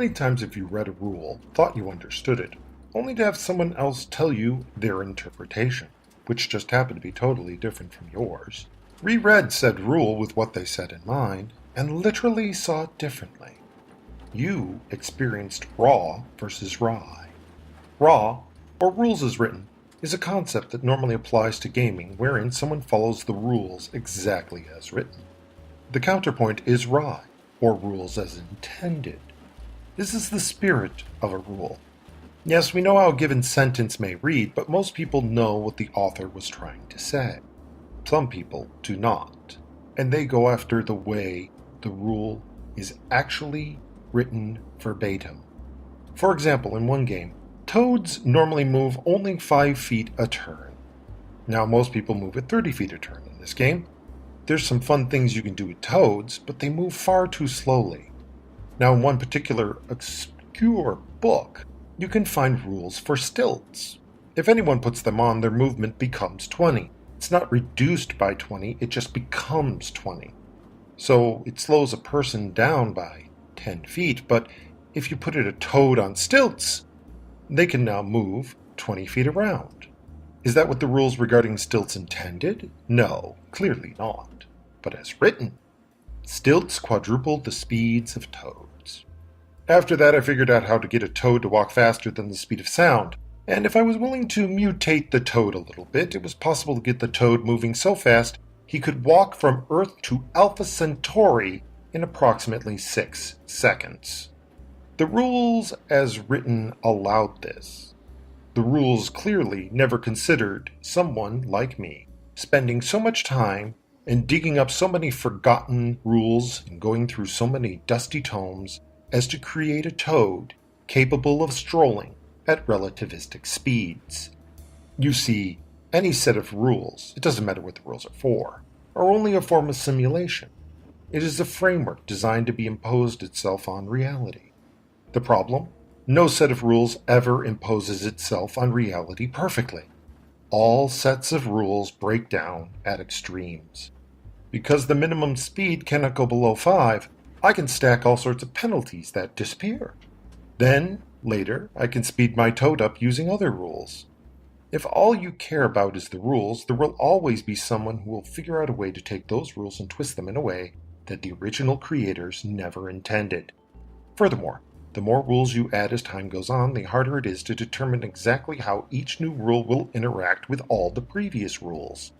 many times have you read a rule, thought you understood it, only to have someone else tell you their interpretation, which just happened to be totally different from yours? Reread said rule with what they said in mind, and literally saw it differently. You experienced raw versus rye. Raw, or rules as written, is a concept that normally applies to gaming wherein someone follows the rules exactly as written. The counterpoint is rye, or rules as intended. This is the spirit of a rule. Yes, we know how a given sentence may read, but most people know what the author was trying to say. Some people do not, and they go after the way the rule is actually written verbatim. For example, in one game, toads normally move only 5 feet a turn. Now, most people move at 30 feet a turn in this game. There's some fun things you can do with toads, but they move far too slowly. Now, in one particular obscure book, you can find rules for stilts. If anyone puts them on, their movement becomes 20. It's not reduced by 20, it just becomes 20. So it slows a person down by 10 feet, but if you put a toad on stilts, they can now move 20 feet around. Is that what the rules regarding stilts intended? No, clearly not. But as written, stilts quadrupled the speeds of toads. After that, I figured out how to get a toad to walk faster than the speed of sound, and if I was willing to mutate the toad a little bit, it was possible to get the toad moving so fast he could walk from Earth to Alpha Centauri in approximately 6 seconds. The rules as written allowed this. The rules clearly never considered someone like me spending so much time and digging up so many forgotten rules and going through so many dusty tomes as to create a toad capable of strolling at relativistic speeds. You see, any set of rules, it doesn't matter what the rules are for, are only a form of simulation. It is a framework designed to be imposed itself on reality. The problem? No set of rules ever imposes itself on reality perfectly. All sets of rules break down at extremes. Because the minimum speed cannot go below 5, I can stack all sorts of penalties that disappear. Then, later, I can speed my toad up using other rules. If all you care about is the rules, there will always be someone who will figure out a way to take those rules and twist them in a way that the original creators never intended. Furthermore, the more rules you add as time goes on, the harder it is to determine exactly how each new rule will interact with all the previous rules.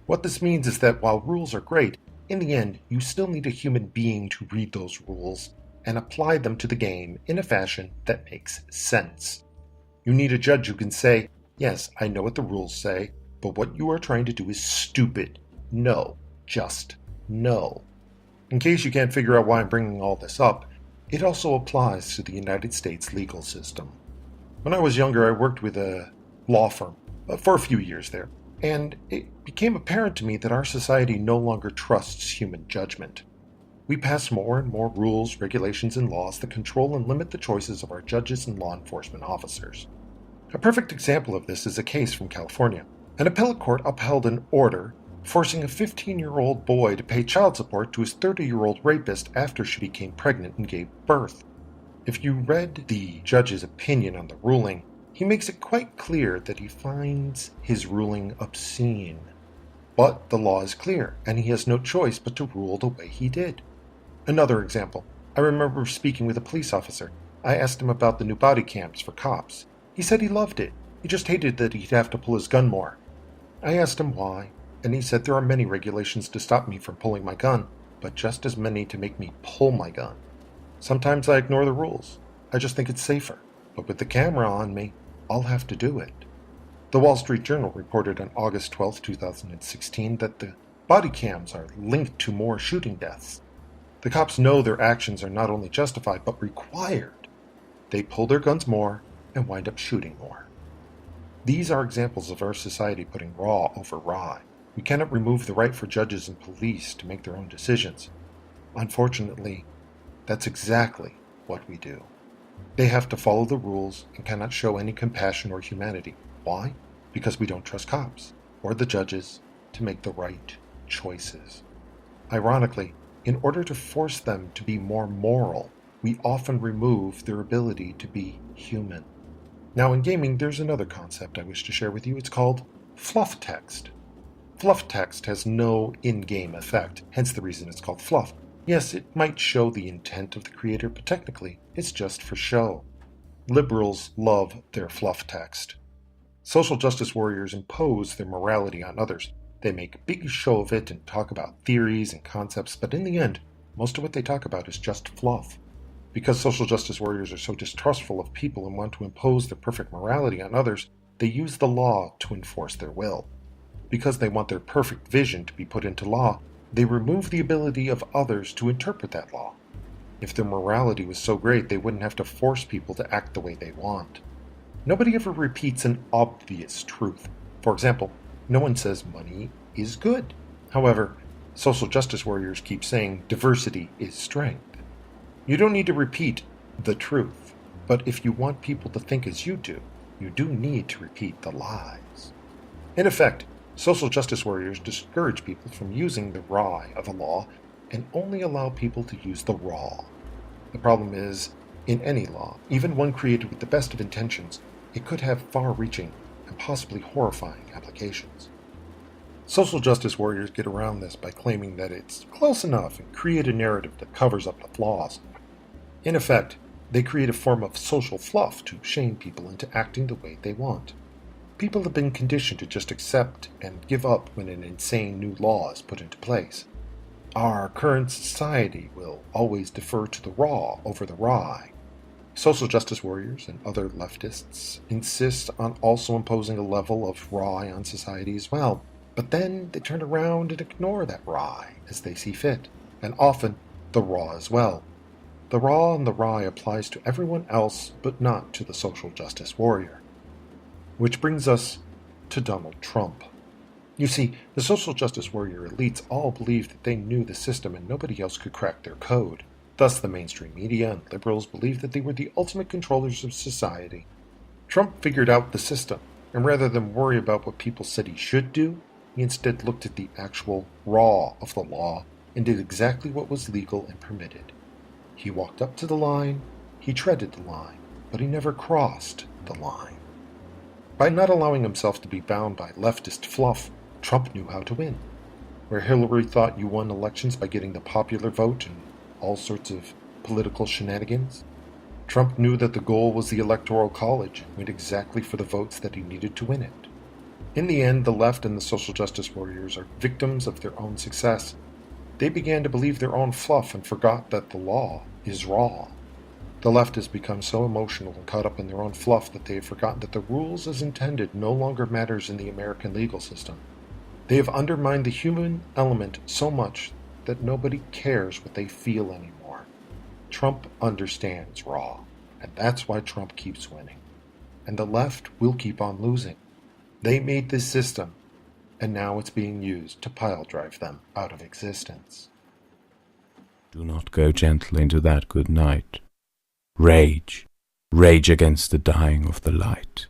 What this means is that while rules are great, in the end, you still need a human being to read those rules and apply them to the game in a fashion that makes sense. You need a judge who can say, yes, I know what the rules say, but what you are trying to do is stupid. No, just no. In case you can't figure out why I'm bringing all this up, it also applies to the United States legal system. When I was younger, I worked with a law firm for a few years there, and it became apparent to me that our society no longer trusts human judgment. We pass more and more rules, regulations, and laws that control and limit the choices of our judges and law enforcement officers. A perfect example of this is a case from California. An appellate court upheld an order forcing a 15-year-old boy to pay child support to his 30-year-old rapist after she became pregnant and gave birth. If you read the judge's opinion on the ruling, he makes it quite clear that he finds his ruling obscene. But the law is clear, and he has no choice but to rule the way he did. Another example. I remember speaking with a police officer. I asked him about the new body cams for cops. He said he loved it. He just hated that he'd have to pull his gun more. I asked him why, and he said there are many regulations to stop me from pulling my gun, but just as many to make me pull my gun. Sometimes I ignore the rules. I just think it's safer. But with the camera on me, I'll have to do it. The Wall Street Journal reported on August 12, 2016 that the body cams are linked to more shooting deaths. The cops know their actions are not only justified, but required. They pull their guns more and wind up shooting more. These are examples of our society putting raw over rye. We cannot remove the right for judges and police to make their own decisions. Unfortunately, that's exactly what we do. They have to follow the rules and cannot show any compassion or humanity. Why? Because we don't trust cops or the judges to make the right choices. Ironically, in order to force them to be more moral, we often remove their ability to be human. Now, in gaming, there's another concept I wish to share with you. It's called fluff text. Fluff text has no in-game effect, hence the reason it's called fluff. Yes, it might show the intent of the creator, but technically, it's just for show. Liberals love their fluff text. Social justice warriors impose their morality on others. They make a big show of it and talk about theories and concepts, but in the end, most of what they talk about is just fluff. Because social justice warriors are so distrustful of people and want to impose their perfect morality on others, they use the law to enforce their will. Because they want their perfect vision to be put into law, they remove the ability of others to interpret that law. If their morality was so great, they wouldn't have to force people to act the way they want. Nobody ever repeats an obvious truth. For example, no one says money is good. However, social justice warriors keep saying diversity is strength. You don't need to repeat the truth, but if you want people to think as you do need to repeat the lies. In effect, social justice warriors discourage people from using the raw of a law and only allow people to use the raw. The problem is, in any law, even one created with the best of intentions, it could have far-reaching and possibly horrifying applications. Social justice warriors get around this by claiming that it's close enough and create a narrative that covers up the flaws. In effect, they create a form of social fluff to shame people into acting the way they want. People have been conditioned to just accept and give up when an insane new law is put into place. Our current society will always defer to the raw over the rye. Social justice warriors and other leftists insist on also imposing a level of rye on society as well, but then they turn around and ignore that rye as they see fit, and often the raw as well. The raw and the rye applies to everyone else, but not to the social justice warrior. Which brings us to Donald Trump. You see, the social justice warrior elites all believed that they knew the system and nobody else could crack their code. Thus, the mainstream media and liberals believed that they were the ultimate controllers of society. Trump figured out the system, and rather than worry about what people said he should do, he instead looked at the actual raw of the law and did exactly what was legal and permitted. He walked up to the line, he treaded the line, but he never crossed the line. By not allowing himself to be bound by leftist fluff, Trump knew how to win. Where Hillary thought you won elections by getting the popular vote and all sorts of political shenanigans, Trump knew that the goal was the Electoral College and went exactly for the votes that he needed to win it. In the end, the left and the social justice warriors are victims of their own success. They began to believe their own fluff and forgot that the law is raw. The left has become so emotional and caught up in their own fluff that they have forgotten that the rules as intended no longer matters in the American legal system. They have undermined the human element so much that nobody cares what they feel anymore. Trump understands raw, and that's why Trump keeps winning. And the left will keep on losing. They made this system, and now it's being used to pile drive them out of existence. Do not go gently into that good night. Rage, rage against the dying of the light.